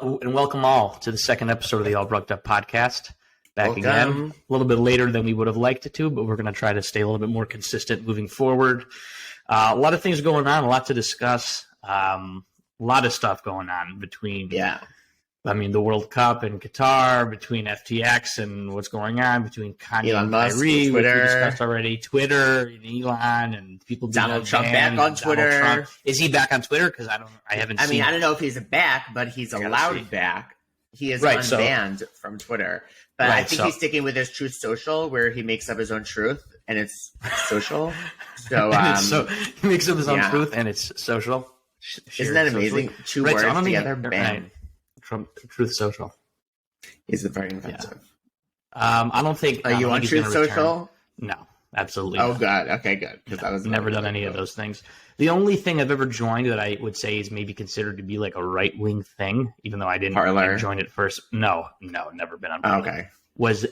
Hello and welcome all to the second episode of the All Brucked Up podcast. Back again, a little bit later than we would have liked it to, but we're going to try to stay a little bit more consistent moving forward. A lot of things going on, a lot to discuss, a lot of stuff going on between the World Cup and Qatar, between FTX and what's going on, between Kanye Elon and Musk, Kyrie, Twitter. which we discussed already, Twitter, and Elon, and people being Donald Trump banned, back on Twitter. Trump. Is he back on Twitter? Because I haven't seen I don't know if he's back, but he's allowed back. He is unbanned from Twitter. But I think he's sticking with his Truth Social, where he makes up his own truth, and it's social. So, he makes up his own truth, and it's social. Isn't that amazing? Two words together, bam. Trump, Truth Social. Is it very offensive? I don't think. Are you on Truth Social? No, absolutely. Oh, God. Okay, good. Because I was never done any of those things. The only thing I've ever joined that I would say is maybe considered to be like a right wing thing, even though I didn't join it first. No, never been on. Parler. Okay. Was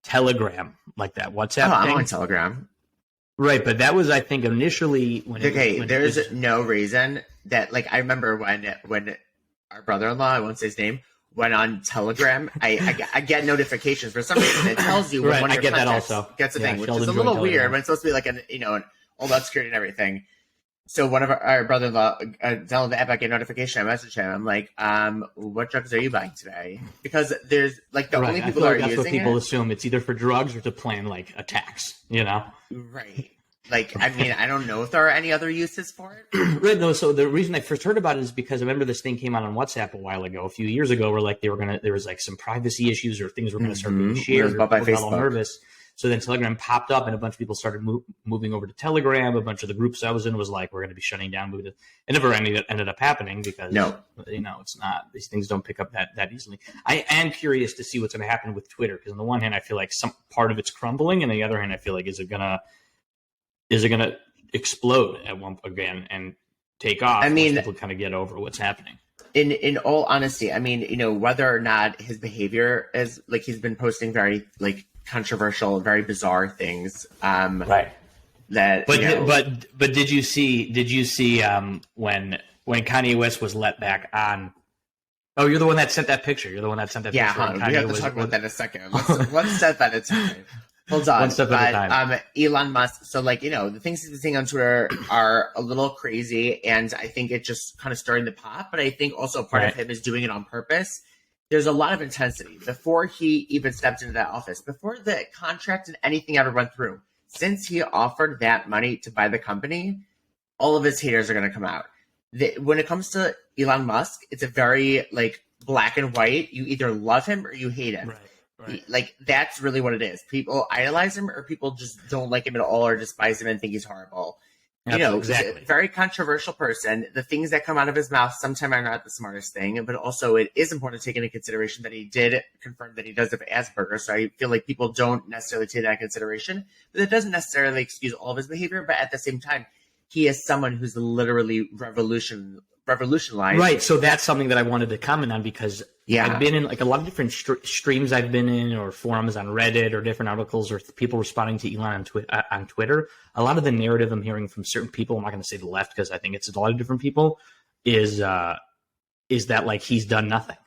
Telegram, like that WhatsApp thing? I'm on Telegram. Right, but that was, I think, initially when. There's no reason that, like, I remember when our brother-in-law, I won't say his name, went on Telegram. I get notifications for some reason. It tells you when one of your contacts gets a thing, which is a little weird. But it's supposed to be like an all about security and everything. So one of our brother-in-law downloaded the app. I get a notification. I message him. I'm like, what drugs are you buying today? Because there's like the only people that are using it. That's what people assume. It's either for drugs or to plan like attacks. Right. Like, I don't know if there are any other uses for it. Right. No. So the reason I first heard about it is because I remember this thing came out on WhatsApp a few years ago, where like there was like some privacy issues or things were going to start being shared. People got all nervous. So then Telegram popped up, and a bunch of people started moving over to Telegram. A bunch of the groups I was in was like, we're going to be shutting down. It never ended up happening because it's not. These things don't pick up that easily. I am curious to see what's going to happen with Twitter, because on the one hand, I feel like some part of it's crumbling, and on the other hand, I feel like is it going to explode at one again and take off? People kind of get over what's happening. In all honesty, whether or not his behavior is like, he's been posting very like controversial, very bizarre things. Right. That, but did you see when Kanye West was let back on? Oh, you're the one that sent that picture. You're the one that sent that picture. Yeah, we have to talk about that in a second. One step at a time. Hold on. One step at a time. Elon Musk. So, the things he's been saying on Twitter are a little crazy, and I think it just kind of starting to pop. But I think also part of him is doing it on purpose. There's a lot of intensity before he even stepped into that office, before the contract and anything ever went through. Since he offered that money to buy the company, all of his haters are going to come out. When it comes to Elon Musk, it's a very black and white. You either love him or you hate him. Right. That's really what it is. People idolize him, or people just don't like him at all, or despise him and think he's horrible. Exactly. He's a very controversial person. The things that come out of his mouth sometimes are not the smartest thing, but also it is important to take into consideration that he did confirm that he does have Asperger's. So I feel like people don't necessarily take that into consideration, but it doesn't necessarily excuse all of his behavior. But at the same time, he is someone who's literally revolutionized. Right. So that's something that I wanted to comment on, because I've been in a lot of different streams I've been in, or forums on Reddit, or different articles, or people responding to Elon on Twitter. A lot of the narrative I'm hearing from certain people, I'm not going to say the left because I think it's a lot of different people, is that he's done nothing.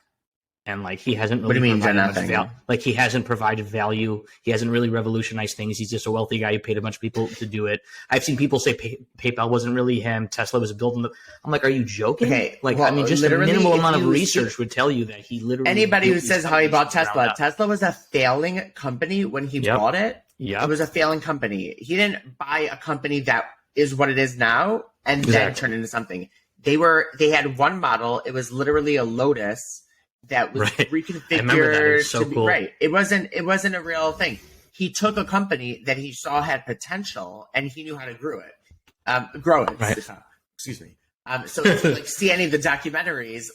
And he hasn't really provided much value. He hasn't provided value. He hasn't really revolutionized things. He's just a wealthy guy who paid a bunch of people to do it. I've seen people say PayPal wasn't really him. Tesla was building I'm like, are you joking? Okay. Just a minimal amount of research would tell you that he literally. Anybody who says how he bought Tesla was a failing company when he bought it. Yeah. It was a failing company. He didn't buy a company that is what it is now and then turn into something. They had one model. It was literally a Lotus that was reconfigured. I remember that. It was so cool. Right. It wasn't a real thing. He took a company that he saw had potential, and he knew how to grow it. Right. Excuse me. So see any of the documentaries,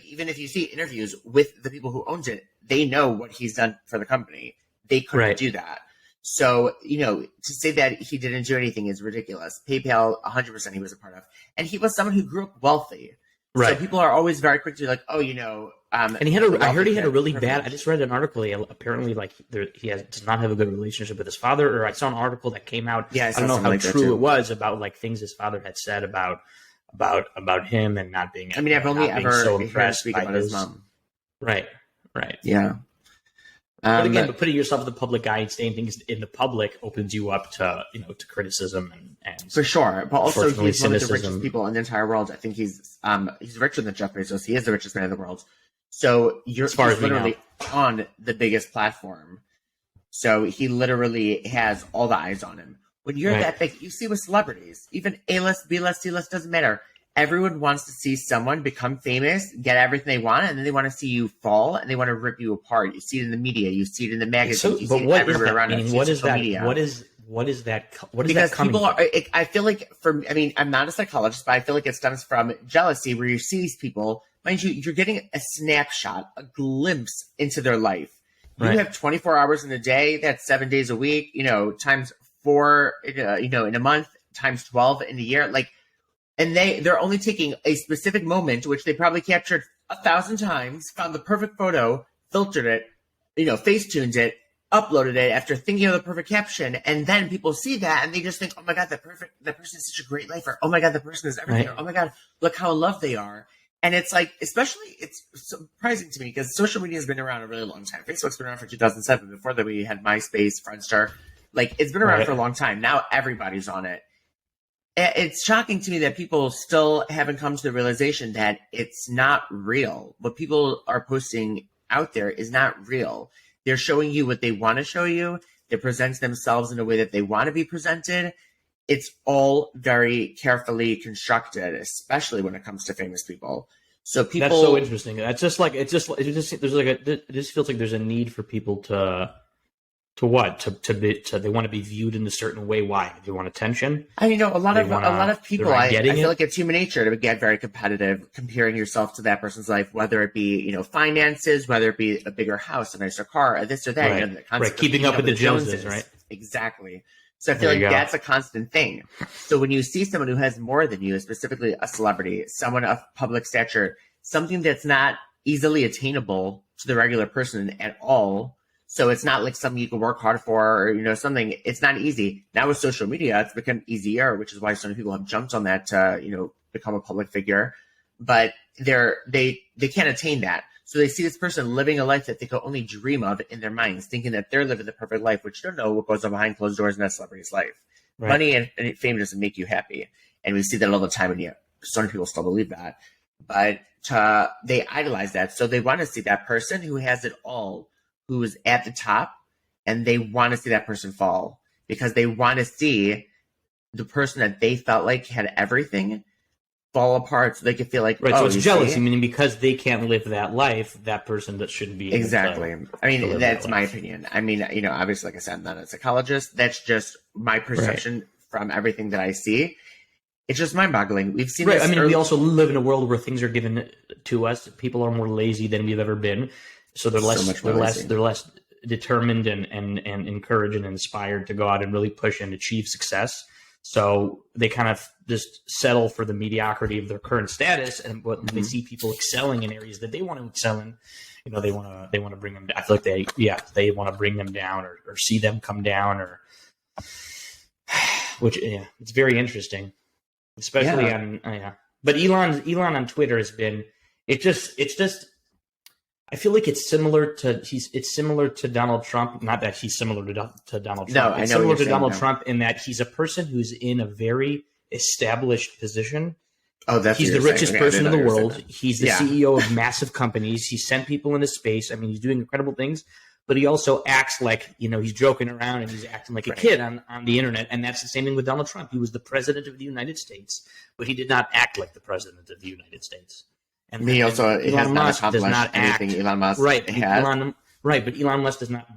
even if you see interviews with the people who owned it, they know what he's done for the company. They couldn't do that. So, to say that he didn't do anything is ridiculous. PayPal, 100% he was a part of. And he was someone who grew up wealthy. Right. So people are always very quick to be like, and he had I heard he had a really bad. I just read an article. Apparently, does not have a good relationship with his father. Or I saw an article that came out. Yeah, I don't know how true it was about things his father had said about about him and not being. I mean, I've only ever so heard him impressed speak by about his mom. Right. Yeah. But again, putting yourself in the public eye and saying things in the public opens you up to to criticism and for sure. But also, he's one of the cynicism. richest people in the entire world. I think he's richer than Jeff Bezos. He is the richest man in the world. So he's literally on the biggest platform. So he literally has all the eyes on him. When you're that big, you see with celebrities, even A-list, B-list, C-list, doesn't matter. Everyone wants to see someone become famous, get everything they want, and then they want to see you fall, and they want to rip you apart. You see it in the media, you see it in the magazines, you see it everywhere around us. What is that? Media. What is that? Because people are. I feel like I'm not a psychologist, but I feel like it stems from jealousy, where you see these people. Mind you, you're getting a snapshot, a glimpse into their life. You have 24 hours in a day. That's 7 days a week. Times 4. In a month, times 12 in a year. And they're only taking a specific moment, which they probably captured 1,000 times, found the perfect photo, filtered it, face-tuned it, uploaded it after thinking of the perfect caption, and then people see that and they just think, oh my God, that person is such a great life, or oh my God, that person is everything, or oh my God, look how in love they are. And it's especially, it's surprising to me because social media has been around a really long time. Facebook's been around for 2007, before that we had MySpace, Friendster. It's been around for a long time. Now everybody's on it. It's shocking to me that people still haven't come to the realization that it's not real. What people are posting out there is not real. They're showing you what they want to show you. They present themselves in a way that they want to be presented. It's all very carefully constructed, especially when it comes to famous people. So people. That's so interesting. That's just it just feels like there's a need for people to they want to be viewed in a certain way. Why? They want attention. A lot of people. I feel like it's human nature to get very competitive, comparing yourself to that person's life, whether it be finances, whether it be a bigger house, a nicer car, or this or that. Right. Keeping up with the Joneses, right? Exactly. So I feel like that's a constant thing. So when you see someone who has more than you, specifically a celebrity, someone of public stature, something that's not easily attainable to the regular person at all. So it's not like something you can work hard for, or, something. It's not easy. Now with social media, it's become easier, which is why so many people have jumped on that to, become a public figure. But they can't attain that. So they see this person living a life that they could only dream of in their minds, thinking that they're living the perfect life, which you don't know what goes on behind closed doors in that celebrity's life. Right. Money and fame doesn't make you happy. And we see that all the time, and so many people still believe that. But they idolize that. So they want to see that person who has it all, who is at the top, and they want to see that person fall because they want to see the person that they felt like had everything fall apart, so they could feel like so it's jealousy. Meaning because they can't live that life, that person that shouldn't be exactly. That's my opinion. Obviously, like I said, I'm not a psychologist. That's just my perception from everything that I see. It's just mind-boggling. We've seen this. We also live in a world where things are given to us. People are more lazy than we've ever been, so they're less determined and encouraged and inspired to go out and really push and achieve success. So they kind of just settle for the mediocrity of their current status, and when they see people excelling in areas that they want to excel in, they want to bring them down. I feel like they want to bring them down or see them come down, it's very interesting, especially on But Elon on Twitter has been it's just. I feel like it's similar to Donald Trump. Not that he's similar to Donald Trump. No, it's similar to Donald Trump in that he's a person who's in a very established position. Oh, that's he's the richest person in the world. He's the CEO of massive companies. He sent people into space. He's doing incredible things. But he also acts like he's joking around and he's acting like a kid on the internet. And that's the same thing with Donald Trump. He was the president of the United States, but he did not act like the president of the United States. And he also Elon Musk does not anything act. Elon Musk has. But Elon Musk does not.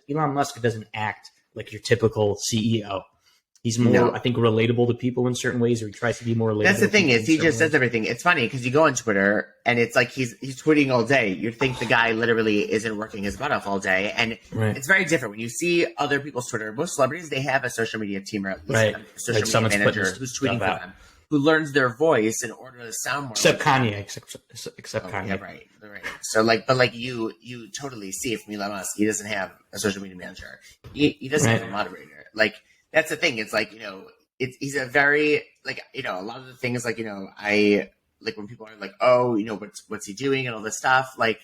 Elon Musk doesn't act like your typical CEO. He's more, I think, relatable to people in certain ways, or he tries to be more relatable. That's the thing is, he just says everything. It's funny because you go on Twitter and it's like he's tweeting all day. You'd think the guy literally isn't working his butt off all day, and it's very different when you see other people's Twitter. Most celebrities, they have a social media team or at least a social media manager who's tweeting for them, who learns their voice in order to sound more. Except Kanye. Except Kanye. Yeah, right. So but you totally see it from Elon Musk. He doesn't have a social media manager. He doesn't have a moderator. That's the thing. It's like, he's a very, like, you know, a lot of the things, like, you know, I like when people are like, oh, you know, what's he doing and all this stuff, like,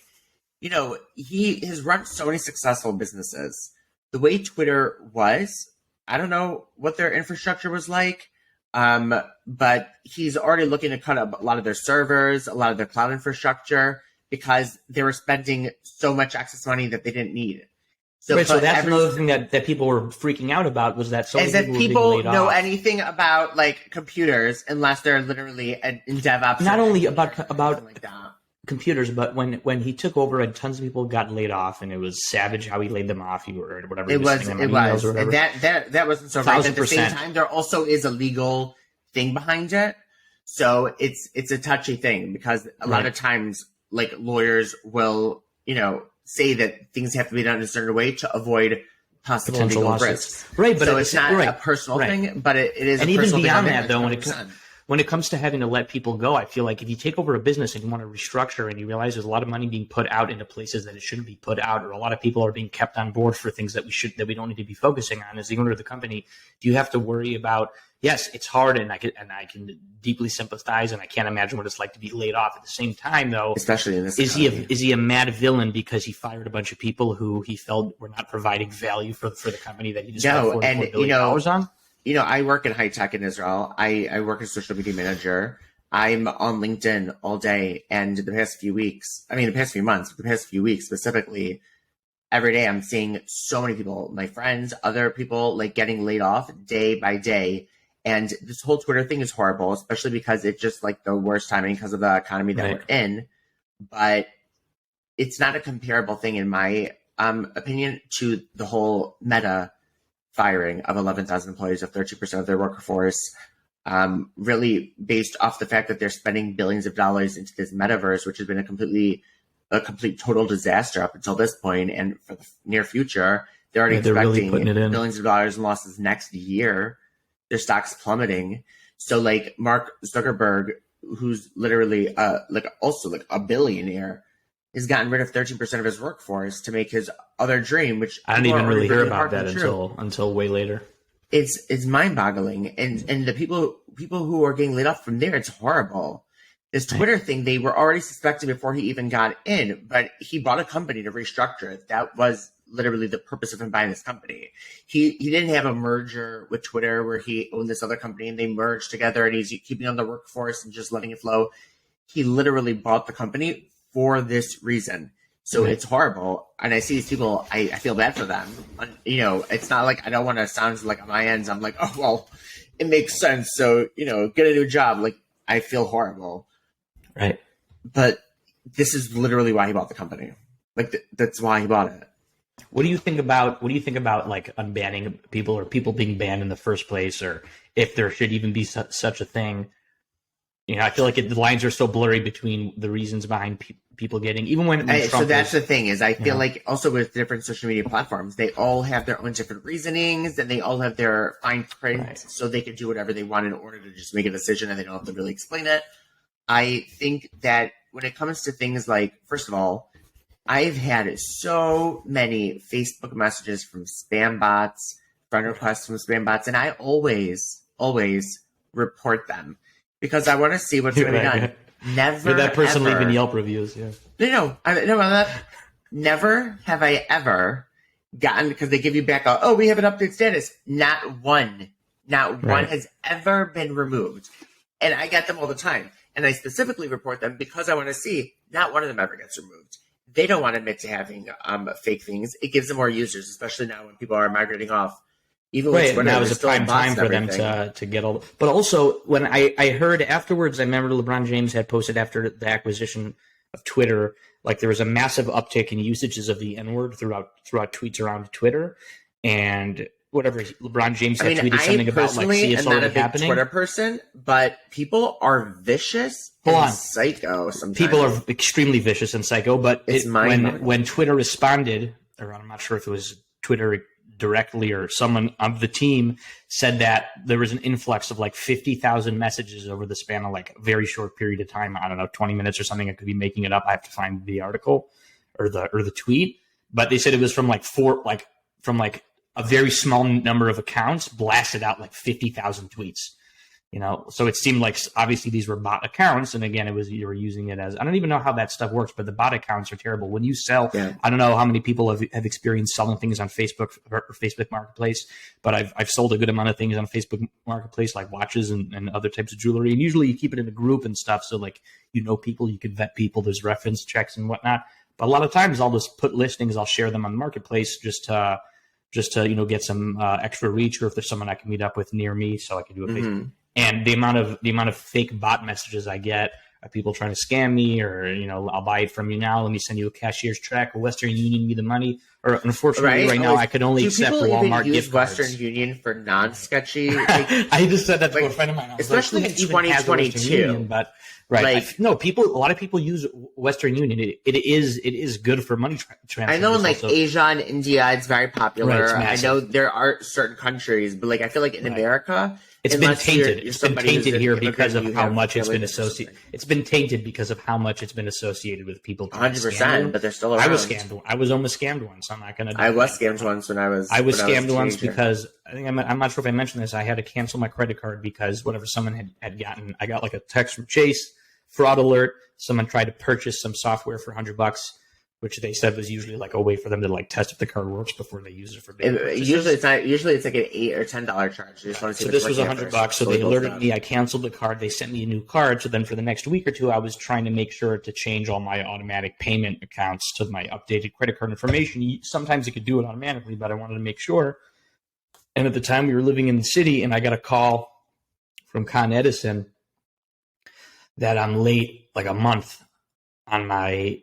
you know, he has run so many successful businesses. The way Twitter was, I don't know what their infrastructure was like, but he's already looking to cut up a lot of their servers, a lot of their cloud infrastructure, because they were spending so much excess money that they didn't need. So that's another thing that people were freaking out about, was that so many people know anything about like computers unless they're literally in DevOps. Not only about like that. Computers, but when he took over and tons of people got laid off, and it was savage how he laid them off, or whatever. It was. And that wasn't so right. At the same time, there also is a legal thing behind it, so it's a touchy thing, because a lot of times, like, lawyers will, you know, say that things have to be done in a certain way to avoid possible legal risks. Right, but so it's not a personal thing, but it is. And even beyond that, though, when it comes to having to let people go, I feel like if you take over a business and you want to restructure, and you realize there's a lot of money being put out into places that it shouldn't be put out, or a lot of people are being kept on board for things that we don't need to be focusing on as the owner of the company, do you have to worry about, yes, it's hard, and I can deeply sympathize, and I can't imagine what it's like to be laid off. At the same time, though, especially in this, is he a mad villain because he fired a bunch of people who he felt were not providing value for the company that he just spent $44 billion on? You know, I work in high tech in Israel. I work as a social media manager. I'm on LinkedIn all day. And the past few months, but the past few weeks specifically, every day I'm seeing so many people, my friends, other people, like, getting laid off day by day. And this whole Twitter thing is horrible, especially because it's just like the worst timing because of the economy that we're in. But it's not a comparable thing, in my opinion, to the whole Meta firing of 11,000 employees, of 30% of their workforce, really based off the fact that they're spending billions of dollars into this metaverse, which has been a complete total disaster up until this point. And for the near future, they're already expecting billions of dollars in losses next year. Their stock's plummeting. So, like, Mark Zuckerberg, who's literally also a billionaire, has gotten rid of 13% of his workforce to make his other dream, which I didn't even really hear about that until way later. It's mind-boggling, and the people who are getting laid off from there, it's horrible. This Twitter thing, they were already suspecting before he even got in, but he bought a company to restructure it. That was literally the purpose of him buying this company. He didn't have a merger with Twitter where he owned this other company and they merged together and he's keeping on the workforce and just letting it flow. He literally bought the company for this reason. So it's horrible. And I see these people, I feel bad for them. You know, it's not like, I don't want to sound like on my ends, I'm like, oh, well, it makes sense. So, you know, get a new job. Like, I feel horrible. Right. But this is literally why he bought the company. Like, that's why he bought it. What do you think about like unbanning people, or people being banned in the first place, or if there should even be such a thing? You know, I feel like the lines are so blurry between the reasons behind people getting, even when Trump so that's the thing is, I feel like also with different social media platforms, they all have their own different reasonings and they all have their fine print, so they can do whatever they want in order to just make a decision and they don't have to really explain it. I think that when it comes to things like, first of all, I've had so many Facebook messages from spam bots, friend requests from spam bots, and I always report them because I want to see what's going to be done. Never. You're that person leaving Yelp reviews, yeah. Never have I ever gotten, because they give you back we have an update status. Not one has ever been removed. And I get them all the time. And I specifically report them because I want to see not one of them ever gets removed. They don't want to admit to having fake things. It gives them more users, especially now when people are migrating off. Even when now is a prime time for them to get all. But also, when I heard afterwards, I remember LeBron James had posted after the acquisition of Twitter, like there was a massive uptick in usages of the N-word throughout tweets around Twitter, and whatever LeBron James had tweeted something about like see it's already happening. I'm not a big Twitter person, but people are vicious and psycho sometimes. People are extremely vicious and psycho, but when Twitter responded, or I'm not sure if it was Twitter directly or someone of the team said that there was an influx of like 50,000 messages over the span of like a very short period of time. I don't know, 20 minutes or something. I could be making it up. I have to find the article or the tweet, but they said it was from a very small number of accounts blasted out like 50,000 tweets. So it seemed like obviously these were bot accounts, and again, you were using it as, I don't even know how that stuff works, but the bot accounts are terrible. When you sell, I don't know how many people have experienced selling things on Facebook or Facebook Marketplace, but I've sold a good amount of things on Facebook Marketplace, like watches and other types of jewelry. And usually you keep it in a group and stuff, so like people, you can vet people, there's reference checks and whatnot. But a lot of times I'll just put listings, I'll share them on Marketplace just to get some extra reach, or if there's someone I can meet up with near me, so I can do a Facebook. And the amount of fake bot messages I get are people trying to scam me, or I'll buy it from you now. Let me send you a cashier's check, or Western Union me the money. Or unfortunately, right now I can only accept Walmart gift cards. Western Union for non-sketchy. I just said that to a friend of mine, especially in 2022. But a lot of people use Western Union. It is good for money transfer. I know in Asia and India, it's very popular. Right, I know there are certain countries, but I feel like in America. It's been tainted. It's been tainted here because of how much it's been associated. It's been tainted because of how much it's been associated with people. 100%, but they're still around. I was scammed. I was almost scammed once. I'm not gonna. I was scammed once when I was. I was scammed once because I think I'm not sure if I mentioned this. I had to cancel my credit card because whatever someone had gotten. I got like a text from Chase, fraud alert. Someone tried to purchase some software for $100. Which they said was usually like a way for them to like test if the card works before they use it for big purchases. Usually it's not. Usually it's like an $8 or $10 charge. You just want to see. So this was $100. So they alerted me. I canceled the card. They sent me a new card. So then for the next week or two, I was trying to make sure to change all my automatic payment accounts to my updated credit card information. Sometimes you could do it automatically, but I wanted to make sure. And at the time, we were living in the city, and I got a call from Con Edison that I'm late like a month on my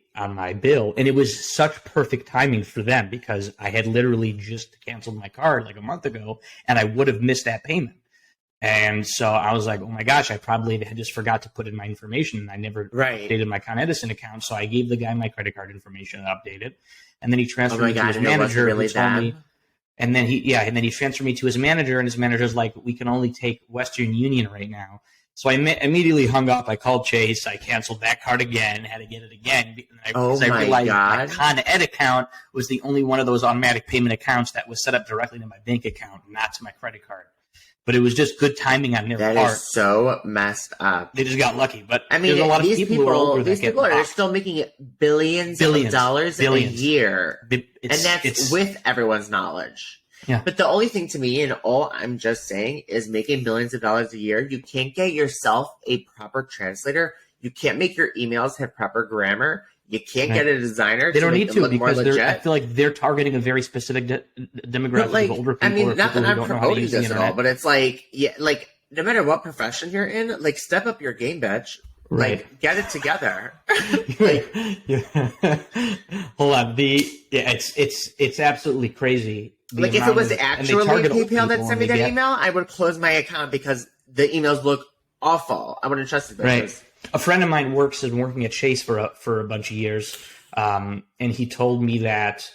bill, and it was such perfect timing for them because I had literally just canceled my card like a month ago, and I would have missed that payment. And so I was like, oh my gosh, I probably had just forgot to put in my information, and I never updated my Con Edison account. So I gave the guy my credit card information and updated, and then he transferred me to his manager, who told me. And then he transferred me to his manager, and his manager's like, we can only take Western Union right now. So I immediately hung up. I called Chase. I canceled that card again, had to get it again. I realized my Con Ed account was the only one of those automatic payment accounts that was set up directly to my bank account, not to my credit card. But it was just good timing on their part. That is so messed up. They just got lucky. But I mean, there's a lot of people who are older that get are still making billions of dollars a year. And that's with everyone's knowledge. Yeah. But the only thing to me, and all I'm just saying, is making millions of dollars a year. You can't get yourself a proper translator. You can't make your emails have proper grammar. You can't get a designer. They don't need to because I feel like they're targeting a very specific demographic of older people. I mean, not that I'm promoting this at all, but it's like, no matter what profession you're in, like, step up your game, bitch. Right. Like, get it together. Hold on. It's absolutely crazy. Like, if it was actually PayPal that sent me that email, I would close my account because the emails look awful. I wouldn't trust it. Right. A friend of mine has been working at Chase for a bunch of years, and he told me that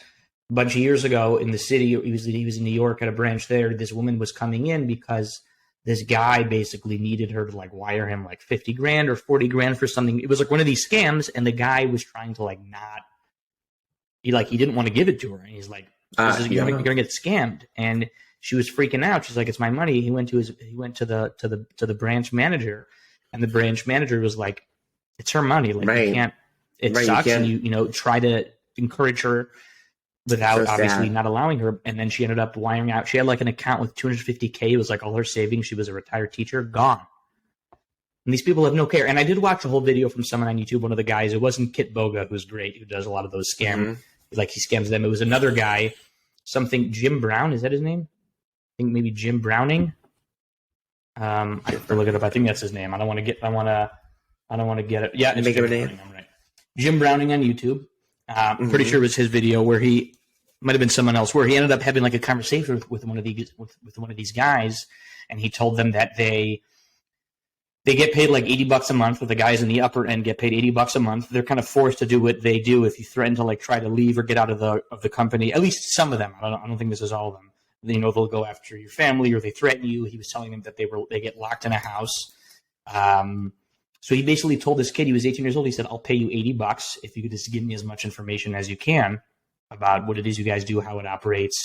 a bunch of years ago in the city, he was in New York at a branch there. This woman was coming in because this guy basically needed her to like wire him like $50,000 or $40,000 for something. It was like one of these scams, and the guy was trying to like he didn't want to give it to her, and he's like, you're gonna get scammed. And she was freaking out. She's like, it's my money. He went to the branch manager, and the branch manager was like, it's her money. Like, you can't. It sucks. And you try to encourage her without obviously not allowing her. And then she ended up wiring out. She had like an account with $250K. It was like all her savings. She was a retired teacher, gone. And these people have no care. And I did watch a whole video from someone on YouTube. One of the guys, it wasn't Kit Boga, who's great, who does a lot of those scams. Like, he scams them. It was another guy, Jim Brown. Is that his name? I think maybe Jim Browning. I have to look it up. I think that's his name. I don't want to get it. Yeah, it's Jim Browning. I'm right. Jim Browning on YouTube. I'm pretty sure it was his video where he might have been someone else, where he ended up having like a conversation with one of these guys, and he told them that they get paid like $80 a month, with the guys in the upper end get paid $80 a month. They're kind of forced to do what they do if you threaten to like try to leave or get out of the company. At least some of them. I don't think this is all of them. They'll go after your family, or they threaten you. He was telling them that they get locked in a house. So he basically told this kid, he was 18 years old. He said, I'll pay you $80 if you could just give me as much information as you can about what it is you guys do, how it operates.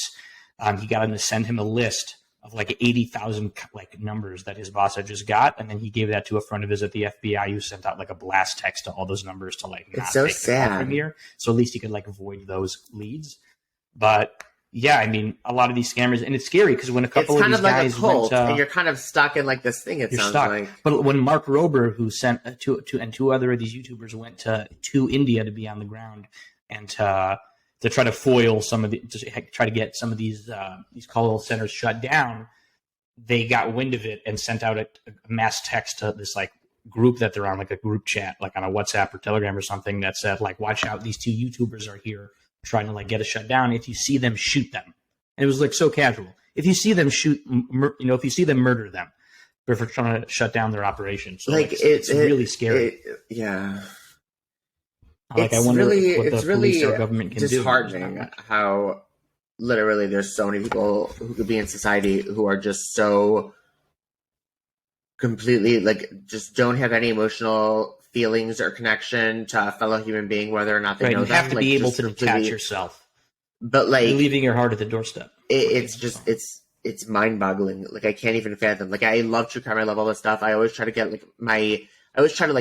He got him to send him a list of like 80,000 like numbers that his boss had just got, and then he gave that to a friend of his at the FBI who sent out like a blast text to all those numbers to like not it's so take the call from here. So at least he could like avoid those leads. But yeah, I mean, a lot of these scammers, and it's scary because when a couple of these guys went, and you're kind of stuck in like this thing. It sounds stuck. Like, but when Mark Rober, who sent two other of these YouTubers went to India to be on the ground and to try to foil some of try to get some of these call centers shut down, they got wind of it and sent out a mass text to this like group that they're on, like a group chat, like on a WhatsApp or Telegram or something, that said like, watch out, these two YouTubers are here trying to like get us shut down. If you see them, shoot them. And it was like so casual. If you see them, if you see them, murder them for trying to shut down their operation. So like, it's really scary. Yeah. Like, I wonder what the police or government can do. It's disheartening how literally there's so many people who could be in society who are just so completely like just don't have any emotional feelings or connection to a fellow human being, whether or not they know them. You have to be able to detach yourself. But like, you're leaving your heart at the doorstep. It's mind-boggling. Like, I can't even fathom. Like, I love true crime. I love all this stuff. I always try to get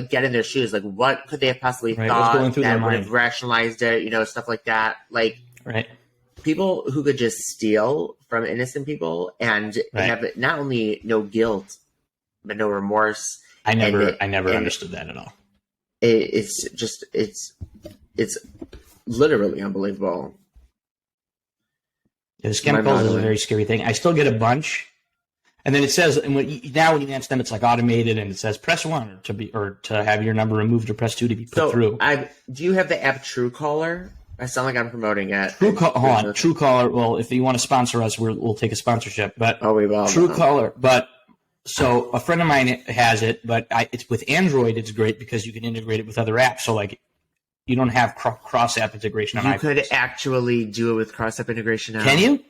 get in their shoes. Like, what could they have possibly thought that would have rationalized it? Stuff like that. Like, people who could just steal from innocent people and have not only no guilt, but no remorse. I never understood that at all. It's literally unbelievable. Yeah, the scam calls is a very scary thing. I still get a bunch, and then it says, and when you answer them, it's like automated, and it says press 1 to have your number removed, or press 2 to be put through. Do you have the app Truecaller? I sound like I'm promoting it. Truecaller. Well, if you want to sponsor us, we'll take a sponsorship. But we will. Truecaller, but. So a friend of mine has it, but it's with Android. It's great because you can integrate it with other apps. So like, you don't have cross-app integration on iPhones. You could actually do it with cross-app integration now. Can you?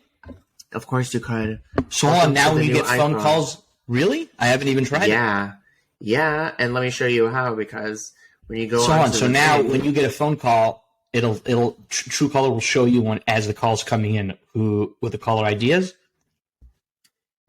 Of course you could. So now when you get phone calls, really? I haven't even tried it. Yeah, and let me show you how, because when you go So now when you get a phone call, Truecaller will show you as the call's coming in what the caller ID is.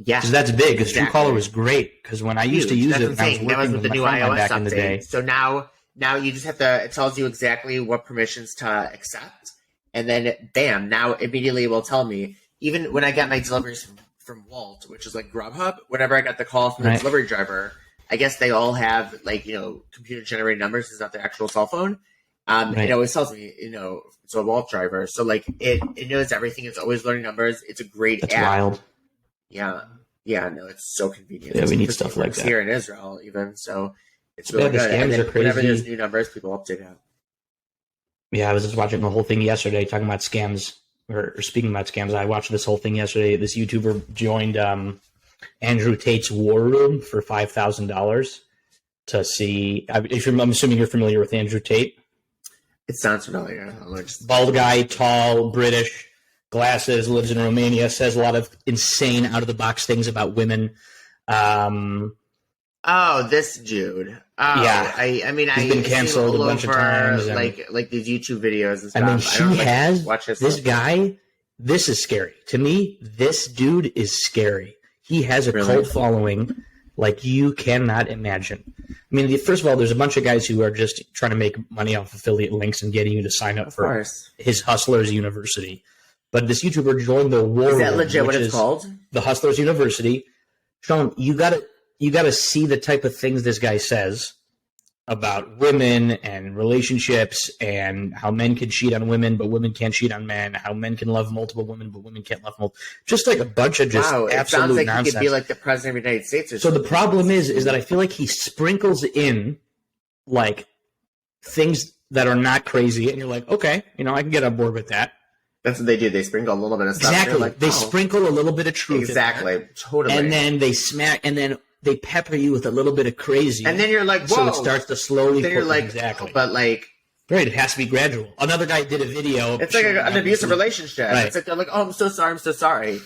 Yeah, because that's big. Because Truecaller was great. Because when I used to use it, I was working with the new iOS back in the day. So now you just have to. It tells you exactly what permissions to accept, and then bam! Now immediately it will tell me. Even when I get my deliveries from Walt, which is like Grubhub, whenever I got the call from the delivery driver, I guess they all have computer generated numbers. It's not their actual cell phone. It always tells me it's a Walt driver. So like it knows everything. It's always learning numbers. It's a great app. That's wild. Yeah, no, it's so convenient. Yeah, we need stuff like that here in Israel, even so. It's really good. Scams are crazy. Whenever there's new numbers, people update it. Yeah, I was just watching the whole thing yesterday, talking about scams, or speaking about scams. I watched this whole thing yesterday. This YouTuber joined Andrew Tate's war room for $5,000 to see. I'm assuming you're familiar with Andrew Tate. It sounds familiar. Bald guy, tall, British. Glasses, lives in Romania, says a lot of insane out-of-the-box things about women. This dude. Oh, yeah. I mean, he's been canceled a bunch of times. Like these YouTube videos and stuff. This guy, this is scary. To me, this dude is scary. He has a cult following like you cannot imagine. I mean, first of all, there's a bunch of guys who are just trying to make money off affiliate links and getting you to sign up for his Hustlers University. But this YouTuber joined the war room. Is that legit what it's called? The Hustlers University. Sean, you gotta see the type of things this guy says about women and relationships and how men can cheat on women, but women can't cheat on men. How men can love multiple women, but women can't love multiple. Just like a bunch of just absolute nonsense. It sounds like he could be like the president of the United States or something. So the problem is that I feel like he sprinkles in like things that are not crazy, and you're like, okay, I can get on board with that. That's what they do. They sprinkle a little bit of stuff. Exactly. Like, they sprinkle a little bit of truth. Exactly. Totally. And then they pepper you with a little bit of crazy. And then you're like, whoa. So it starts to slowly. Then you're like, exactly. But like, right, it has to be gradual. Another guy did a video. It's like an abusive relationship. Right. It's like they're like, oh, I'm so sorry.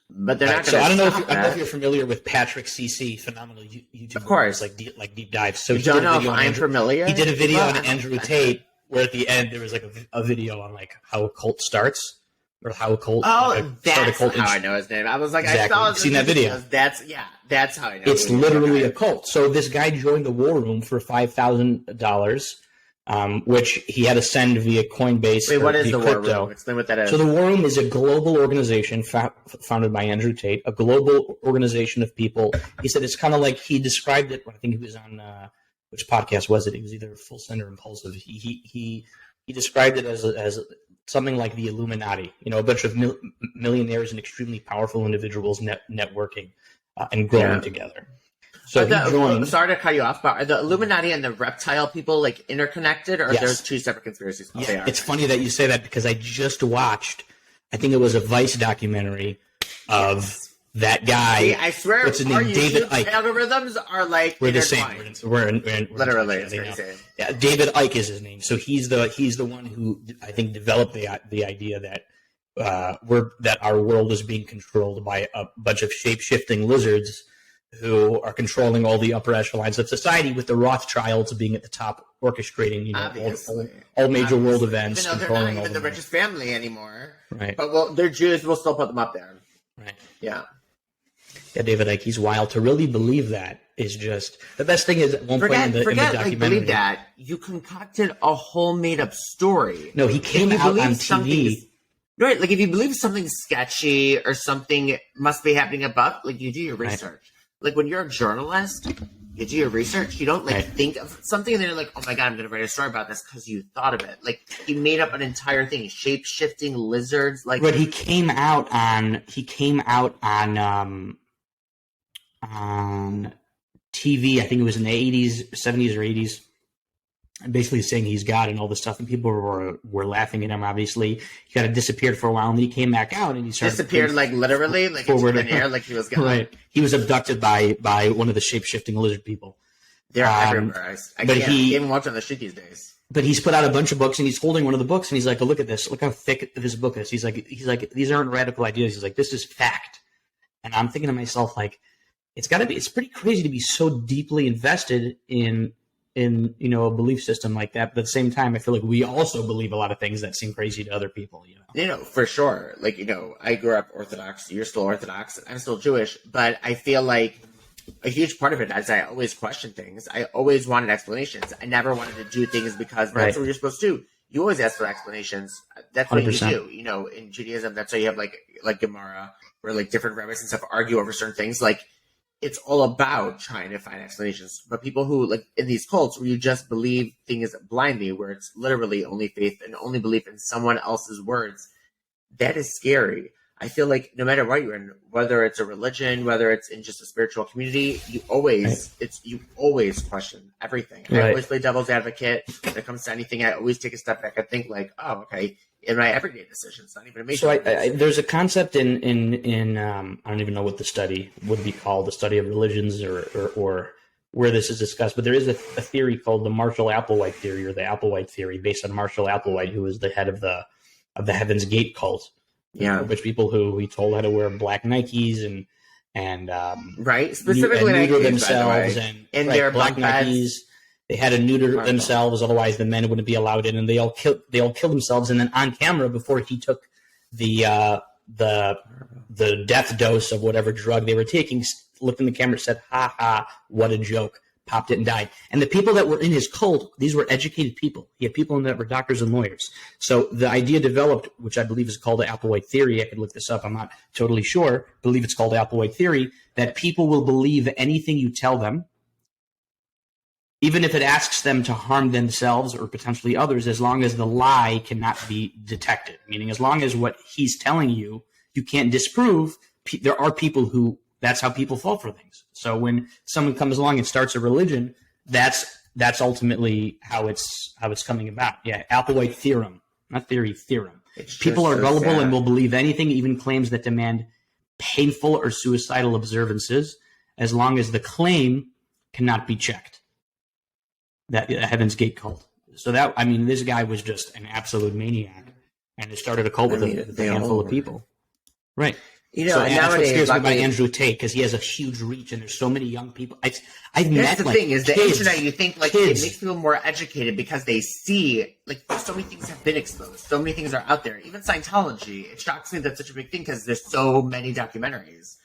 But they're not going to. So I don't know if you're familiar with Patrick CC, phenomenal YouTuber. Of course, like deep dives. So I don't know if I'm familiar. He did a video on Andrew Tate. Where at the end there was like a video on like how a cult starts, or how a cult. That's how I know his name. I was like, exactly. I saw seen that video. That's how I know. It's literally a cult. So this guy joined the War Room for $5,000. Which he had to send via Coinbase. Wait, what is the crypto. War Room? Explain what that is. So the War Room is a global organization founded by Andrew Tate, a global organization of people. He said it's kind of like, he described it, I think he was on, which podcast was it? It was either Full Send or Impulsive. He described it as something like the Illuminati, a bunch of millionaires and extremely powerful individuals networking and growing together. So sorry to cut you off, but are the Illuminati and the reptile people like interconnected, or are those two separate conspiracies? Oh, yeah, it's funny that you say that because I just watched, I think it was a Vice documentary of that guy. See, I swear, what's his name? David Icke. Algorithms are like we're the same. We're literally. It's yeah, David Icke is his name. So he's the one who I think developed the idea that that our world is being controlled by a bunch of shape-shifting lizards who are controlling all the upper echelons of society, with the Rothschilds being at the top, orchestrating all major world events. Even though they're not even the richest family anymore. Right. But they're Jews, we'll still put them up there. Right. Yeah. Yeah, David Icke, he's wild. To really believe that is just the best thing. Is at one point in the documentary, believe that you concocted a whole made-up story. No, he came out on TV. Right, like if you believe something's sketchy or something must be happening above, like you do your research. Right. Like when you're a journalist, you do your research. You don't think of something and then you're like, oh my God, I'm going to write a story about this because you thought of it. Like he made up an entire thing, shape-shifting lizards. Like, but he came out on TV. I think it was in the 70s or 80s. Basically saying he's God and all this stuff, and people were laughing at him. Obviously, he kind of disappeared for a while, and then he came back out and he started disappeared, like literally, like into the air, like he was gone. Right. He was abducted by one of the shape-shifting lizard people. They're everywhere. I can't even watch on the street these days. But he's put out a bunch of books, and he's holding one of the books, and he's like, oh, "Look at this! Look how thick this book is." He's like, "These aren't radical ideas." He's like, "This is fact." And I'm thinking to myself, like, it's pretty crazy to be so deeply invested in a belief system like that, but at the same time I feel like we also believe a lot of things that seem crazy to other people, for sure. Like, I grew up Orthodox, you're still Orthodox, I'm still Jewish, but I feel like a huge part of it is I always question things. I always wanted explanations. I never wanted to do things because that's what you're supposed to do. You always ask for explanations. That's what 100%. You do. In Judaism, that's why you have like Gemara, where like different rabbis and stuff argue over certain things. Like, it's all about trying to find explanations. But people who, like, in these cults where you just believe things blindly, where it's literally only faith and only belief in someone else's words, that is scary. I feel like no matter what you're in, whether it's a religion, whether it's in just a spiritual community, you always question everything. Right. I always play devil's advocate. When it comes to anything, I always take a step back and think like, oh, okay, in my everyday decisions, not even a major. So there's a concept in I don't even know what the study would be called, the study of religions or where this is discussed, but there is a theory called the Marshall Applewhite theory, or the Applewhite theory, based on Marshall Applewhite, who was the head of the Heaven's Gate cult. Yeah, which people who he told how to wear black Nikes and right, specifically neuter Nikes, themselves and their black Nikes. They had to neuter themselves, otherwise the men wouldn't be allowed in, and they all killed themselves. And then on camera, before he took the death dose of whatever drug they were taking, looked in the camera and said, "Ha ha, what a joke." Popped it and died. And the people that were in his cult, these were educated people. He had people in that were doctors and lawyers. So the idea developed, which I believe is called the Applewhite theory. I could look this up. I'm not totally sure. I believe it's called the Applewhite theory, that people will believe anything you tell them, even if it asks them to harm themselves or potentially others, as long as the lie cannot be detected. Meaning, as long as what he's telling you, you can't disprove, there are people who, that's how people fall for things. So when someone comes along and starts a religion, that's ultimately how it's coming about. Yeah, Applewhite theorem, not theory, theorem. People are gullible and will believe anything, even claims that demand painful or suicidal observances, as long as the claim cannot be checked. That Heaven's Gate cult. So this guy was just an absolute maniac, and it started a cult with a handful of people. Right. So and that's what scares me about Andrew Tate, because he has a huge reach, and there's so many young people. I've met the thing is, the internet, you think like it makes people more educated because they see like so many things have been exposed, so many things are out there. Even Scientology, it shocks me that's such a big thing because there's so many documentaries.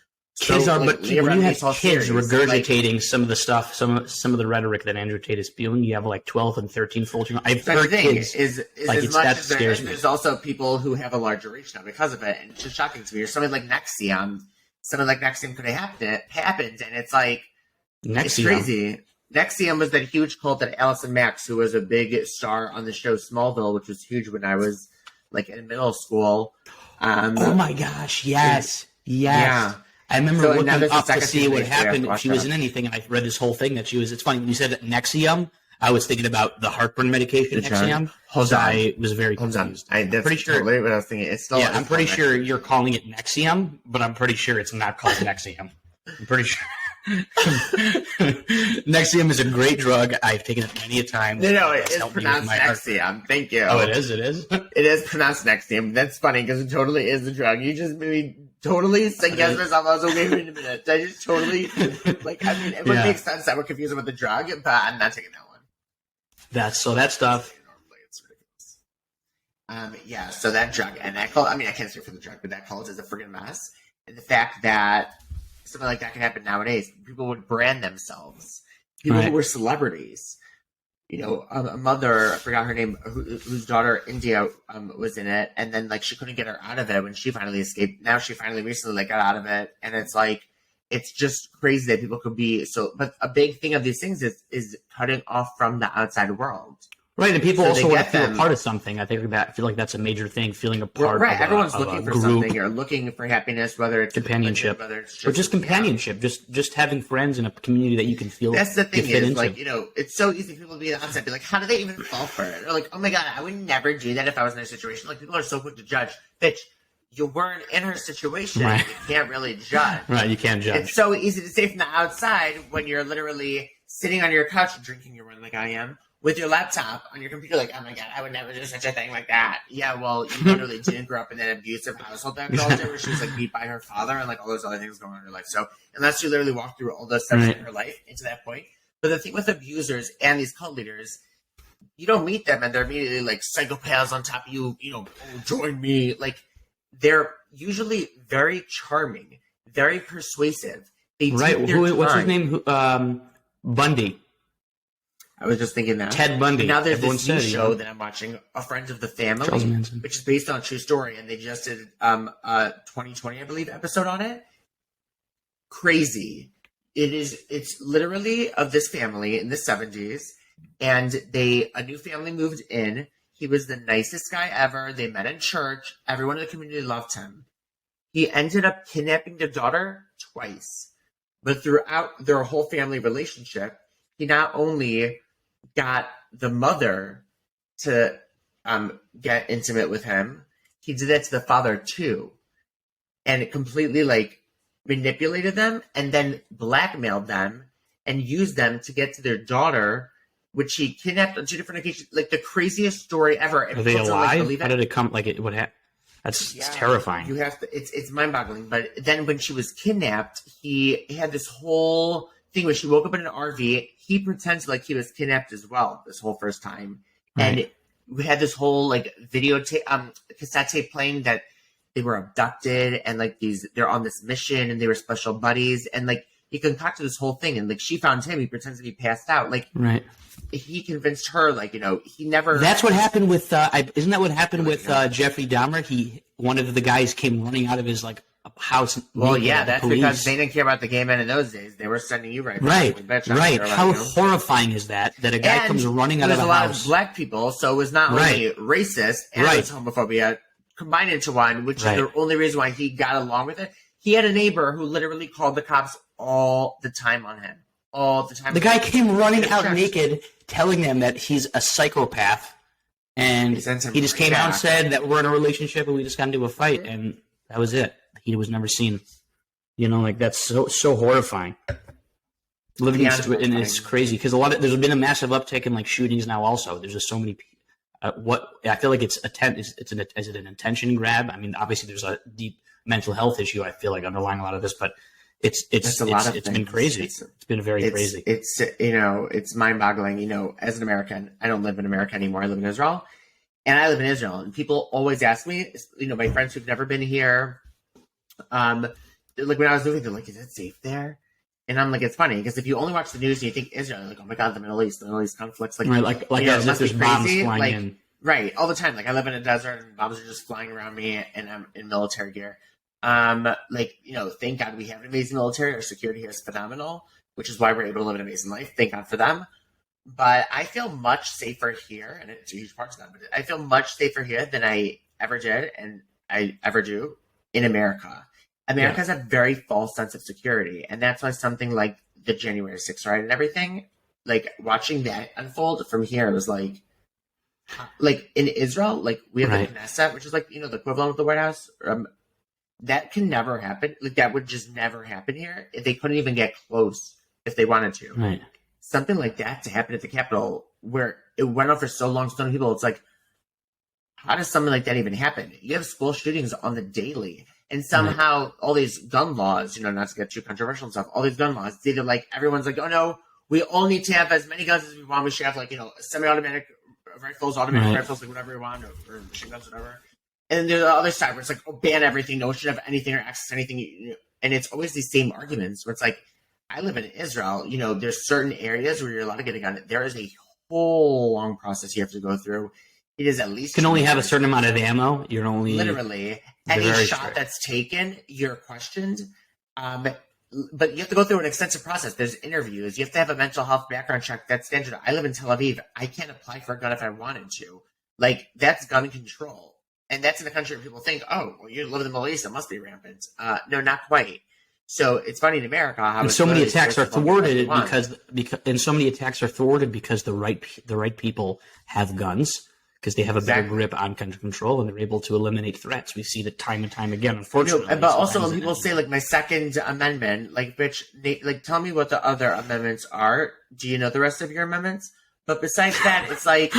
Kids are, but when you have kids regurgitating some of the stuff, some of the rhetoric that Andrew Tate is spewing, you have like 12 and 13, 14. I've heard kids. Is like as much as there's also people who have a larger reach now because of it, and it's just shocking to me. Or something like Nexium, could have happened, and it's like it's crazy. Nexium was that huge cult that Allison Max, who was a big star on the show Smallville, which was huge when I was like in middle school. Oh my gosh! Yes. Yeah. I remember looking up to see what happened if she was in anything, and I read this whole thing that she was. It's funny when you said Nexium, I was thinking about the heartburn medication Nexium. I was very confused. That's pretty sure totally what I was thinking. It's still. Yeah, I'm pretty sure you're calling it Nexium, but I'm pretty sure it's not called Nexium. I'm pretty sure. Nexium is a great drug. I've taken it many a time. No, it is pronounced Nexium. Thank you. Oh, it is? It is pronounced Nexium. That's funny because it totally is a drug. You just made me totally second guess myself. I was like, wait a minute. I just totally, it would make sense that we're confused about the drug, but I'm not taking that one. That stuff. It's ridiculous. So that drug and that cult, I can't speak for the drug, but that cult is a friggin' mess. And the fact that something like that can happen nowadays. People would brand themselves. People who were celebrities. A mother, I forgot her name, whose daughter, India, was in it. And then, she couldn't get her out of it when she finally escaped. Now she finally recently, got out of it. And it's it's just crazy that people could be so. But a big thing of these things is cutting off from the outside world. Right, and people also want to feel a part of something. I feel like that's a major thing, feeling a part of everyone's looking for something or looking for happiness, whether it's companionship, just companionship, just having friends in a community that you can feel. That's the thing is, it's so easy for people to be on set, be like, how do they even fall for it? Or oh my god, I would never do that if I was in their situation. People are so quick to judge. Bitch, you weren't in her situation. Right. You can't really judge. Right, you can't judge. It's so easy to say from the outside when you're literally sitting on your couch drinking your wine like I am. With your laptop on your computer, oh my god, I would never do such a thing like that. Yeah, well, you literally didn't grow up in an abusive household that girl did, where she was beat by her father and all those other things going on in her life. So unless you literally walk through all those steps in her life into that point. But the thing with abusers and these cult leaders, you don't meet them and they're immediately psychopaths on top of you. Oh, join me. They're usually very charming, very persuasive. They what's his name? Bundy. I was just thinking that. Ted Bundy. And now there's this new show that I'm watching, A Friends of the Family, which is based on a true story, and they just did a 2020, I believe, episode on it. Crazy. It's literally of this family in the 70s, and a new family moved in. He was the nicest guy ever. They met in church. Everyone in the community loved him. He ended up kidnapping their daughter twice. But throughout their whole family relationship, he not only got the mother to get intimate with him, he did that to the father too. And it completely manipulated them and then blackmailed them and used them to get to their daughter, which he kidnapped on 2 different occasions. The craziest story ever. Are they alive? How did it come? What happened? That's terrifying. You have to. It's mind-boggling. But then when she was kidnapped, he had this whole thing where she woke up in an RV. He pretends like he was kidnapped as well this whole first time, and we had this whole videotape, cassette tape playing that they were abducted and they're on this mission and they were special buddies, and he concocted this whole thing, and she found him. He pretends to be passed out. He convinced her. He never. That's what happened with. Isn't that what happened with Jeffrey Dahmer? One of the guys came running out of his house. Well, yeah, that's because they didn't care about the gay men in those days. They were sending you right. How horrifying is that a guy comes running out of a house? There's a lot of black people, so it was not only racist and it was homophobia combined into one, which is the only reason why he got along with it. He had a neighbor who literally called the cops all the time on him. All the time. The guy came running out naked, telling them that he's a psychopath, and he just came out and said that we're in a relationship and we just got into a fight, and that was it. He was never seen. That's so horrifying. Living and it's crazy because there's been a massive uptick in shootings now. Also, there's just so many. What I feel like is it an attention grab? Obviously there's a deep mental health issue, I feel like, underlying a lot of this, but it's been crazy. It's been very crazy. It's mind boggling. As an American, I don't live in America anymore. I live in Israel. And I live in Israel, and people always ask me, my friends who've never been here, like when I was moving, they're like, is it safe there? And I'm like, it's funny, because if you only watch the news and you think Israel, you're like, oh my God, the Middle East conflicts. Like as if there's bombs flying in. Right, all the time. Like I live in a desert and bombs are just flying around me and I'm in military gear. Thank God we have an amazing military. Our security here is phenomenal, which is why we're able to live an amazing life. Thank God for them. But I feel much safer here, and it's a huge part of that, but I feel much safer here than I ever did and I ever do in America. America has a very false sense of security, and that's why something like the January 6th riot and everything, like watching that unfold from here was like in Israel, like we have the Knesset, which is like, the equivalent of the White House. That can never happen. Like that would just never happen here. They couldn't even get close if they wanted to. Right. Something like that to happen at the Capitol, where it went on for so long, so many people, it's like, how does something like that even happen? You have school shootings on the daily, and somehow all these gun laws, not to get too controversial and stuff, all these gun laws, either like everyone's like, oh no, we all need to have as many guns as we want. We should have semi-automatic rifles, automatic rifles, like whatever we want, or machine guns, whatever. And then there's the other side where it's like, oh, ban everything. No one should have anything or access to anything. And it's always these same arguments where it's like, I live in Israel. There's certain areas where you're allowed to get a gun. There is a whole long process you have to go through. It is at least can only have a certain amount of ammo. You're only literally any shot that's taken, you're questioned. But you have to go through an extensive process. There's interviews. You have to have a mental health background check. That's standard. I live in Tel Aviv. I can't apply for a gun if I wanted to. Like that's gun control, and that's in the country where people think, oh, well, you live in the Middle East, it must be rampant. No, not quite. So it's funny in America how so many attacks are thwarted because the right people have guns because they have a better grip on gun control and they're able to eliminate threats. We see that time and time again, unfortunately. But also when people say like my Second Amendment, like bitch, tell me what the other amendments are. Do you know the rest of your amendments? But besides that, it's like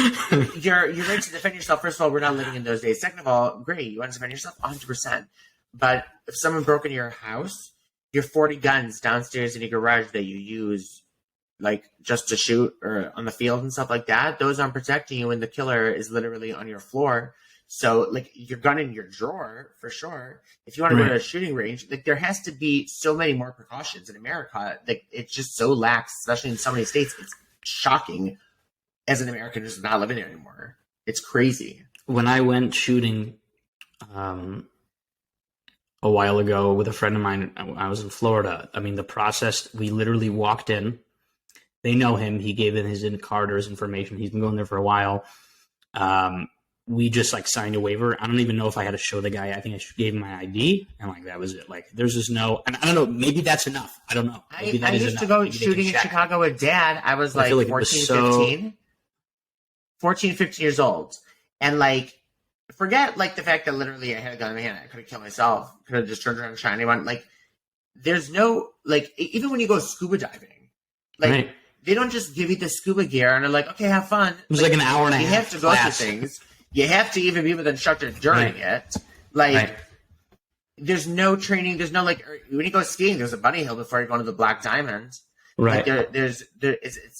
you're right to defend yourself. First of all, we're not living in those days. Second of all, great, you want to defend yourself 100%. But if someone broke into your house, your 40 guns downstairs in your garage that you use like just to shoot or on the field and stuff like that, those aren't protecting you when the killer is literally on your floor. So like your gun in your drawer for sure. If you want to go to a shooting range, like there has to be so many more precautions in America. Like it's just so lax, especially in so many states. It's shocking as an American who's not living there anymore. It's crazy. When I went shooting a while ago with a friend of mine, I was in Florida. I mean, the process, we literally walked in. They know him. He gave in his card or his information. He's been going there for a while. We just like signed a waiver. I don't even know if I had to show the guy. I think I gave him my ID, and like that was it. Like there's just no, and I don't know. Maybe that's enough. I don't know. I used to go shooting in Chicago with Dad. I was like 14, 15 years old, and like forget like the fact that literally I had a gun in my hand. I could have killed myself. Could have just turned around and shot anyone. Like there's no like even when you go scuba diving, like they don't just give you the scuba gear and they're like, okay, have fun. It was like an hour and a half. You have to go through things. You have to even be with an instructor during it. Like, there's no training. There's no, like, when you go skiing, there's a bunny hill before you go into the Black Diamond. Right. Like,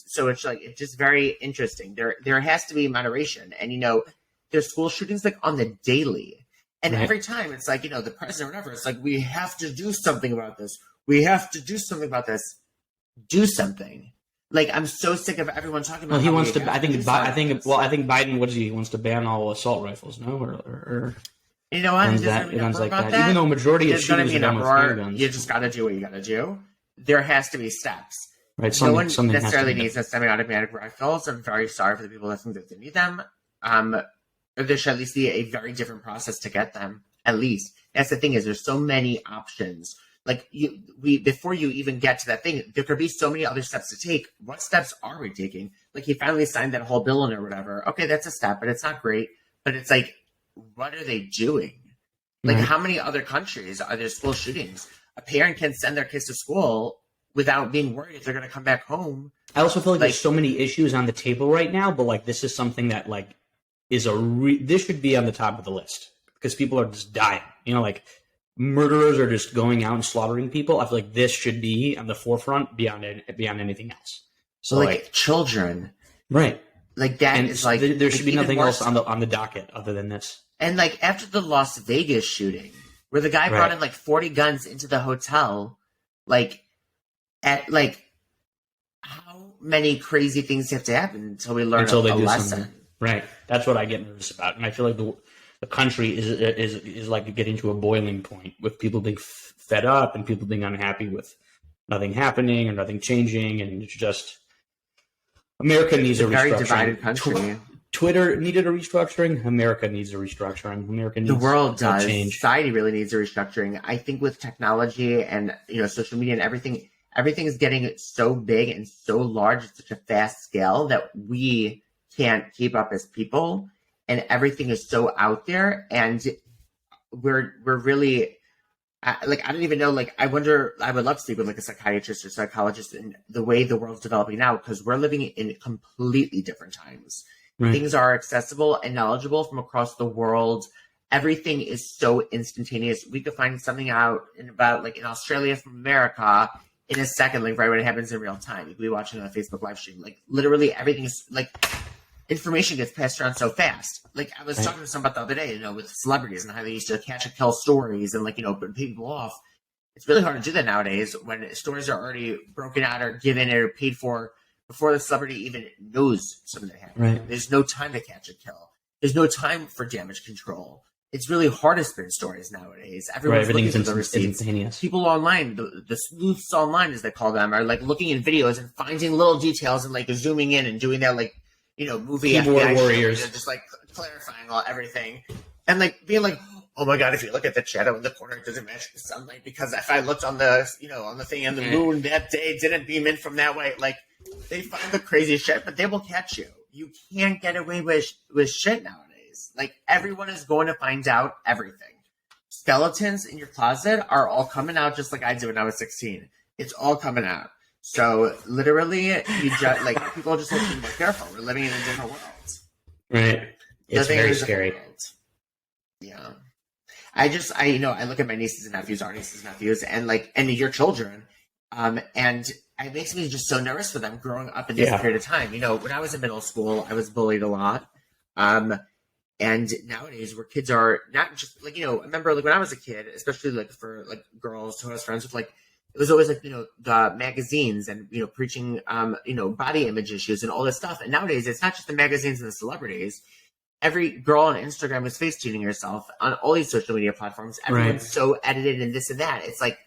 so it's like, it's just very interesting. There has to be moderation. And, there's school shootings, like, on the daily. And every time it's like, the president or whatever, it's like, we have to do something about this. We have to do something about this. Do something. Like, I'm so sick of everyone talking about. Well, he wants to. I think Biden. What is he? He wants to ban all assault rifles. No, or you know what? Guns like that. Even though majority of shootings are done with handguns. You just got to do what you got to do. There has to be steps. Right. No one necessarily needs a semi-automatic rifles. I'm very sorry for the people that think that they need them. There should at least be a very different process to get them. At least that's the thing is there's so many options. Like before you even get to that thing, there could be so many other steps to take. What steps are we taking? Like he finally signed that whole bill in or whatever. Okay, that's a step, but it's not great. But it's like, what are they doing? Like how many other countries are there school shootings? A parent can send their kids to school without being worried if they're going to come back home. I also feel like there's so many issues on the table right now, but like this is something that like is this should be on the top of the list because people are just dying. Like murderers are just going out and slaughtering people, I feel like this should be on the forefront beyond anything else. So like children, right? Like that and is like there should be nothing else on the docket other than this. And like after the Las Vegas shooting, where the guy brought in like 40 guns into the hotel, like how many crazy things have to happen until we learn a lesson? Something. Right. That's what I get nervous about, and I feel like the country is like getting to a boiling point with people being fed up and people being unhappy with nothing happening or nothing changing, and it's just America needs a restructuring. Very divided country. Twitter needed a restructuring. America needs a restructuring. The world does. Change. Society really needs a restructuring. I think with technology and social media and everything is getting so big and so large at such a fast scale that we can't keep up as people, and everything is so out there, and we're really I don't even know. Like, I wonder. I would love to speak with like a psychiatrist or psychologist in the way the world's developing now, because we're living in completely different times. Right. Things are accessible and knowledgeable from across the world. Everything is so instantaneous. We could find something out in Australia from America in a second, like right when it happens in real time. You could be watching on a Facebook live stream. Like literally everything is like information gets passed around so fast. Like I was talking to someone about the other day, with celebrities and how they used to catch and kill stories and put people off. It's really hard to do that nowadays when stories are already broken out or given or paid for before the celebrity even knows something that happened. Right. There's no time to catch and kill. There's no time for damage control. It's really hard to spin stories nowadays. Everyone's looking for the receipts. People online, the sleuths online, as they call them, are like looking in videos and finding little details and like zooming in and doing that movie keyboard FBI warriors, show, just like clarifying everything and like being like, oh my god, if you look at the shadow in the corner, it doesn't match the sunlight because if I looked on the on the thing and the moon that day didn't beam in from that way, like they find the crazy shit, but they will catch you. You can't get away with shit nowadays. Like everyone is going to find out everything. Skeletons in your closet are all coming out just like I did when I was 16. It's all coming out. So literally, you just people just have to be more careful. We're living in a different world, right? It's very scary. Yeah, I look at my nieces and nephews, our nieces and nephews, and your children, and it makes me just so nervous for them growing up in this period of time. When I was in middle school, I was bullied a lot, and nowadays where kids are not just I remember when I was a kid, especially for girls who I was friends with, it was always the magazines and preaching body image issues and all this stuff. And nowadays it's not just the magazines and the celebrities. Every girl on Instagram is face tuning herself on all these social media platforms. Everyone's so edited and this and that. It's like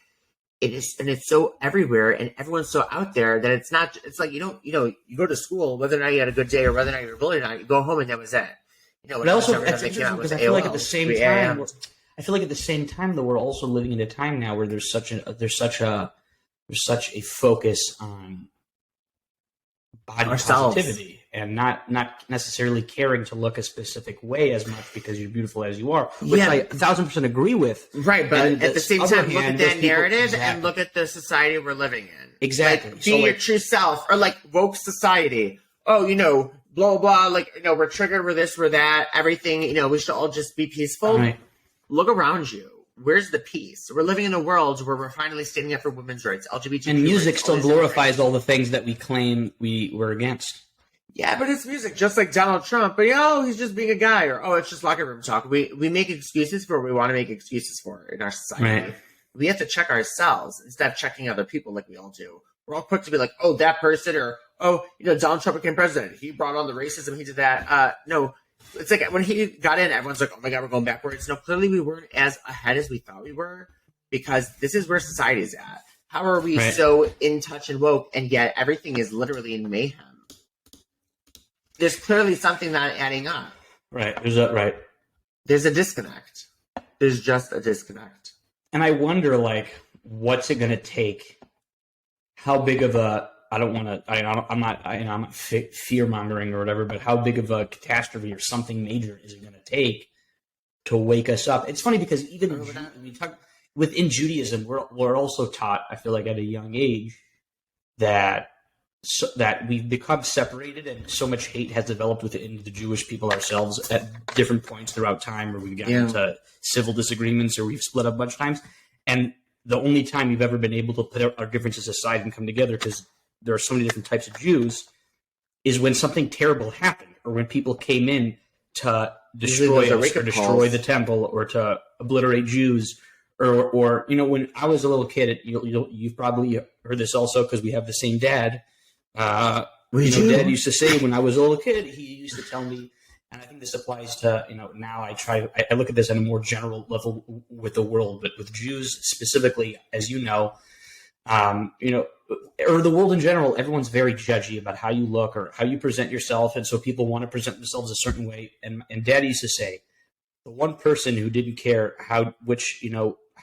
it is, and it's so everywhere, and everyone's so out there that it's not. It's like you go to school, whether or not you had a good day or whether or not you were bullied or not, you go home and that was it. But also, it's interesting because I feel like at the same time. I feel like at the same time, though, we're also living in a time now where there's such a focus on body positivity and not necessarily caring to look a specific way as much because you're beautiful as you are, which I 1,000% agree with. Right, but at the same time, look at that narrative and look at the society we're living in. Exactly. Be your true self, or woke society. Oh, blah blah. We're triggered. We're this. We're that. Everything. We should all just be peaceful. Right. Look around you. Where's the peace? We're living in a world where we're finally standing up for women's rights, LGBT and music rights, still glorifies all the things that we claim we were against. Yeah, but it's music, just like Donald Trump. But he's just being a guy, or it's just locker room talk. We make excuses for what we want to make excuses for in our society. Right. We have to check ourselves instead of checking other people like we all do. We're all quick to be like, oh, that person, or Donald Trump became president. He brought on the racism. He did that. No. It's like when he got in, everyone's like, oh my God, we're going backwards. No, clearly we weren't as ahead as we thought we were, because this is where society's at. How are we so in touch and woke, and yet everything is literally in mayhem? There's clearly something not adding up. Right. There's a disconnect. There's just a disconnect. And I wonder, what's it going to take? How big of a I'm not fear mongering or whatever, but how big of a catastrophe or something major is it going to take to wake us up? It's funny because even within Judaism, we're also taught, I feel like at a young age, that that we've become separated, and so much hate has developed within the Jewish people ourselves at different points throughout time, where we've gotten into civil disagreements or we've split up a bunch of times. And the only time we've ever been able to put our differences aside and come together, because there are so many different types of Jews, is when something terrible happened, or when people came in to destroy us, or destroy the temple, or to obliterate Jews, or when I was a little kid, you've probably heard this also because we have the same dad. Dad used to say when I was a little kid, he used to tell me, and I think this applies to, now I look at this on a more general level with the world, but with Jews specifically, as or the world in general, everyone's very judgy about how you look or how you present yourself. And so people want to present themselves a certain way. And Dad used to say, the one person who didn't care how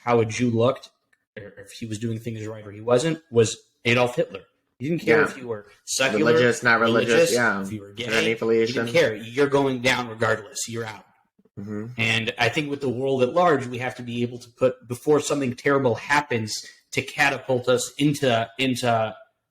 a Jew looked, or if he was doing things right or he wasn't, was Adolf Hitler. He didn't care if you were secular, religious, not religious, if you were gay, he didn't care. You're going down regardless. You're out. Mm-hmm. And I think with the world at large, we have to be able to put, before something terrible happens, to catapult us into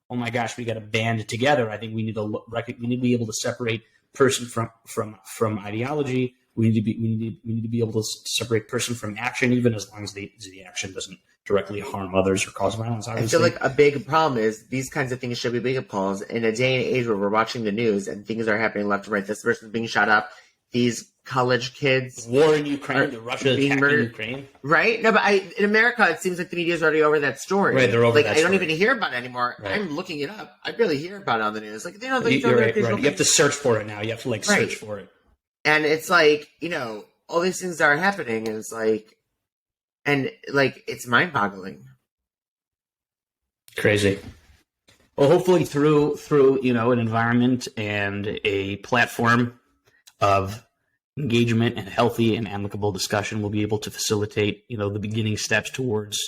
oh my gosh, we got to band together. I think we need to be able to separate person from ideology. We need to be able to separate person from action, even as long as the action doesn't directly harm others or cause violence. Obviously. I feel like a big problem is these kinds of things should be wake-up calls in a day and age where we're watching the news and things are happening left and right. This person's being shot up. These college kids. War in Ukraine, the Russia attacking Ukraine. Right? No, but in America, it seems like the media's already over that story. Right, they're over that story. I don't even hear about it anymore. Right. I'm looking it up. I barely hear about it on the news. Like, you're right. You have to search for it now. You have to search for it. And it's like, all these things are happening, and it's like, it's mind-boggling. Crazy. Well, hopefully through an environment and a platform of engagement and healthy and amicable discussion, we'll be able to facilitate, the beginning steps towards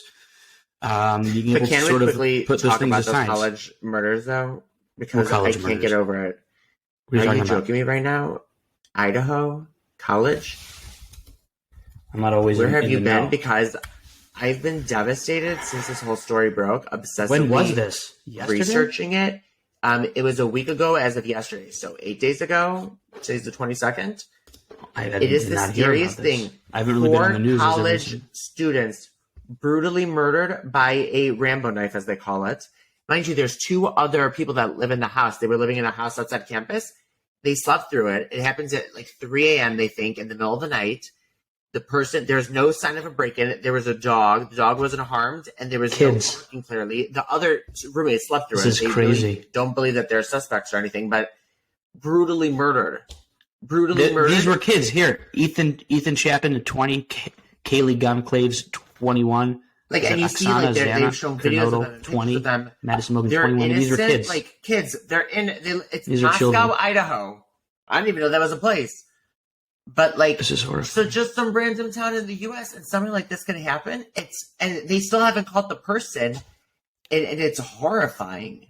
being able to sort of put those things aside. Those college murders, though? Because I can't get over it. Are you joking me right now? Idaho College? I'm not always. Where have you been? Because I've been devastated since this whole story broke. Obsessively. When was this? Yesterday? Researching it. It was a week ago as of yesterday. So 8 days ago. Today's the 22nd. It is the scariest thing. I haven't really been on the news. College students brutally murdered by a Rambo knife, as they call it. Mind you, there's 2 other people that live in the house. They were living in a house outside campus. They slept through it. It happens at 3 a.m., they think, in the middle of the night. There's no sign of a break-in. There was a dog. The dog wasn't harmed, and there was kids. No working clearly. The other roommates slept through it. This is crazy. Really don't believe that they're suspects or anything, but brutally murdered. Murdered. These were kids. Here, Ethan Chapin, 20, Kaylee Gunclaves, 21. And you see, they've shown videos of them, 20, of them. Madison Logan, they're 21. Innocent, these are kids. Kids. It's these Moscow, children. Idaho. I didn't even know that was a place. But this is horrifying. So just some random town in the U.S. and something like this can happen. And they still haven't caught the person, and it's horrifying.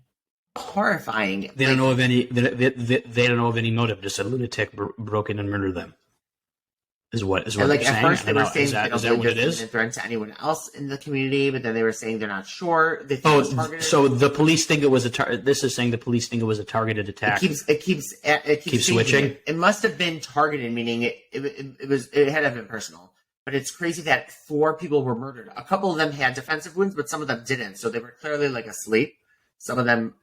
Horrifying. They don't know of any. They don't know of any motive. Just a lunatic broke in and murdered them. Is what and they're saying. At first they were saying is that what it is? A threat to anyone else in the community, but then they were saying they're not sure. They think it was targeted. So the police think it was this is saying the police think it was a targeted attack. It keeps switching. It must have been targeted, meaning it had to have been personal. But it's crazy that 4 people were murdered. A couple of them had defensive wounds, but some of them didn't. So they were clearly asleep. Some of them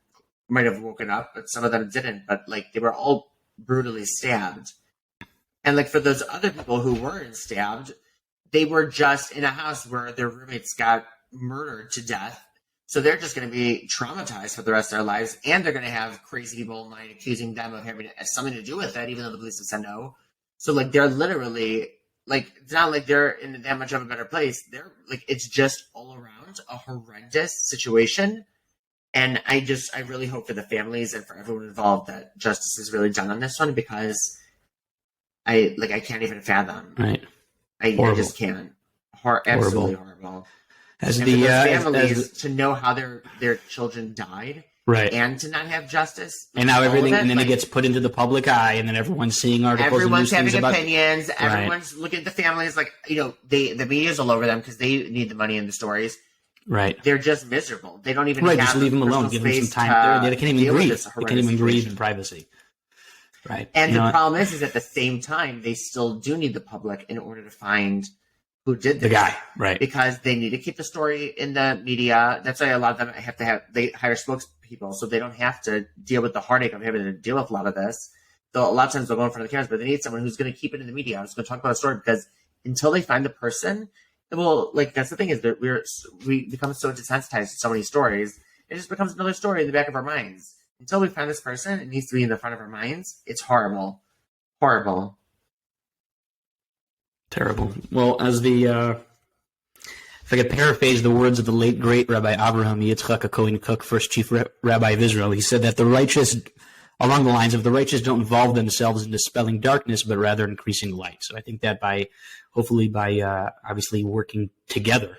might have woken up, but some of them didn't. But they were all brutally stabbed. And for those other people who weren't stabbed, they were just in a house where their roommates got murdered to death. So they're just going to be traumatized for the rest of their lives. And they're going to have crazy people online accusing them of having something to do with it, even though the police have said no. So they're literally it's not like they're in that much of a better place. They're it's just all around a horrendous situation. And I really hope for the families and for everyone involved that justice is really done on this one, because I can't even fathom. Right. I just can't. Absolutely horrible. As and the families to know how their children died, right, and to not have justice, and now everything, and then it gets put into the public eye, and then everyone's seeing articles. Everyone's and having opinions. Right. Everyone's looking at the families the media's all over them because they need the money in the stories. Right. They're just miserable. They don't even have just leave them alone. Give them some time. They can't even breathe. They can't even breathe in privacy. Right. And the problem is at the same time, they still do need the public in order to find who did this. The guy, right. Because they need to keep the story in the media. That's why a lot of them they hire spokespeople so they don't have to deal with the heartache of having to deal with a lot of this. Though a lot of times they'll go in front of the cameras, but they need someone who's going to keep it in the media, who's going to talk about the story, because until they find the person, well, like, that's the thing, is that we become so desensitized to so many stories, it just becomes another story in the back of our minds. Until we find this person, it needs to be in the front of our minds. It's horrible. Horrible. Terrible. Well, as if I could paraphrase the words of the late, great Rabbi Abraham Yitzchak Cohen Cook, first chief rabbi of Israel, he said that the righteous, along the lines of the righteous don't involve themselves in dispelling darkness, but rather increasing light. So I think that hopefully by obviously working together,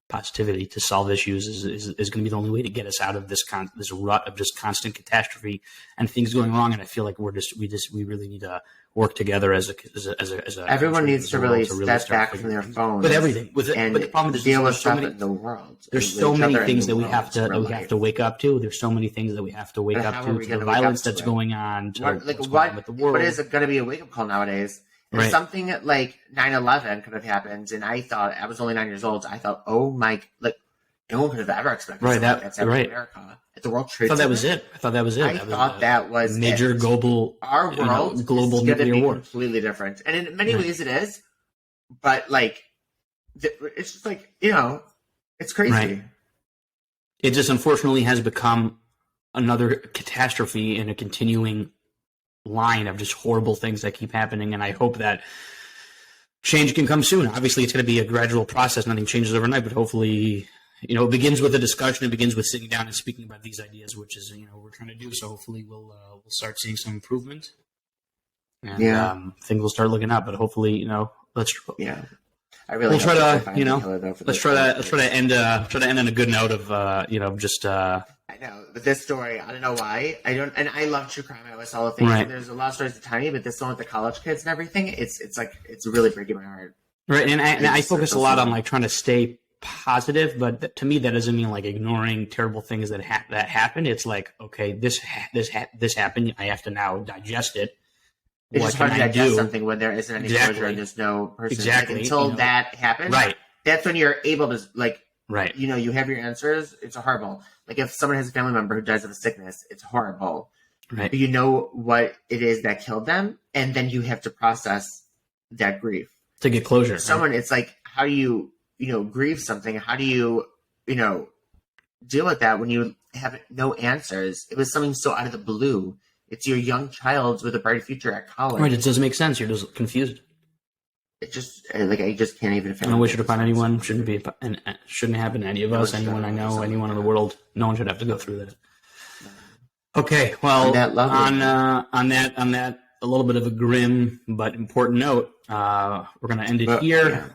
positivity to solve issues is going to be the only way to get us out of this rut of just constant catastrophe and things going wrong. And I feel like we really need to work together as a everyone needs to really step back from their phones with everything. But the problem is deal with stuff in the world. There's so many things that we have to wake up to. There's so many things that we have to wake up to the violence that's going on. What's going on with the world. What is it going to be a wake up call nowadays? And something like 9/11 could have happened, and I thought, I was only 9 years old. I thought, oh my, like, no one could have ever expected that's happening in America. At the World Trade Center. I thought that was it. I thought that was major global. Our world global nuclear war. Completely different, and in many ways it is. But like, it's just like, it's crazy. Right. It just unfortunately has become another catastrophe in a continuing line of just horrible things that keep happening, and I hope that change can come soon. Obviously, it's going to be a gradual process. Nothing changes overnight, but hopefully, it begins with a discussion. It begins with sitting down and speaking about these ideas, which is, what we're trying to do. So hopefully we'll start seeing some improvement, and things will start looking up. But hopefully, let's we'll try to let's try to end on a good note of just. I know, but this story, I don't know why. I love true crime. I always saw the things. Right. There's a lot of stories to tell me, but this one with the college kids and everything, it's really breaking my heart. Right, and I focus a lot on like trying to stay positive, but to me that doesn't mean like ignoring terrible things that happen. It's like, okay, this happened. I have to now digest it. It's just hard to digest something when there isn't any closure and there's no person. Exactly. Like, until that happens, right? That's when you're able to like. Right. You have your answers. It's horrible. Like if someone has a family member who dies of a sickness, it's horrible. Right. But you know what it is that killed them, and then you have to process that grief to get closure. Someone, it's like, how do you, grieve something? How do you, deal with that when you have no answers? It was something so out of the blue. It's your young child with a bright future at college. Right. It doesn't make sense. You're just confused. It just I just can't even. I don't wish it upon anyone. Shouldn't happen to any of us. Anyone I know, anyone in the world. No one should have to go through that. Okay, well, on that a little bit of a grim but important note, we're going to end it here. Yeah.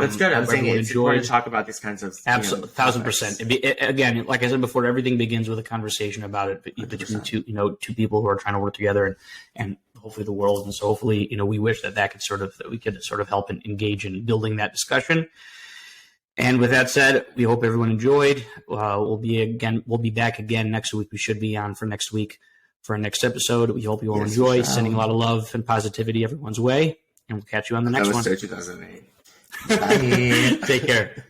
That's good. I'm saying it's important to talk about these kinds of absolutely 1,000%. Again, like I said before, everything begins with a conversation about it between two people who are trying to work together and hopefully the world. And so hopefully, we wish that we could help and engage in building that discussion. And with that said, we hope everyone enjoyed. We'll be back again next week. We should be on for next week for our next episode. We hope you all enjoy. Sending a lot of love and positivity everyone's way. And we'll catch you on the next one. That was 2008. Bye. Take care.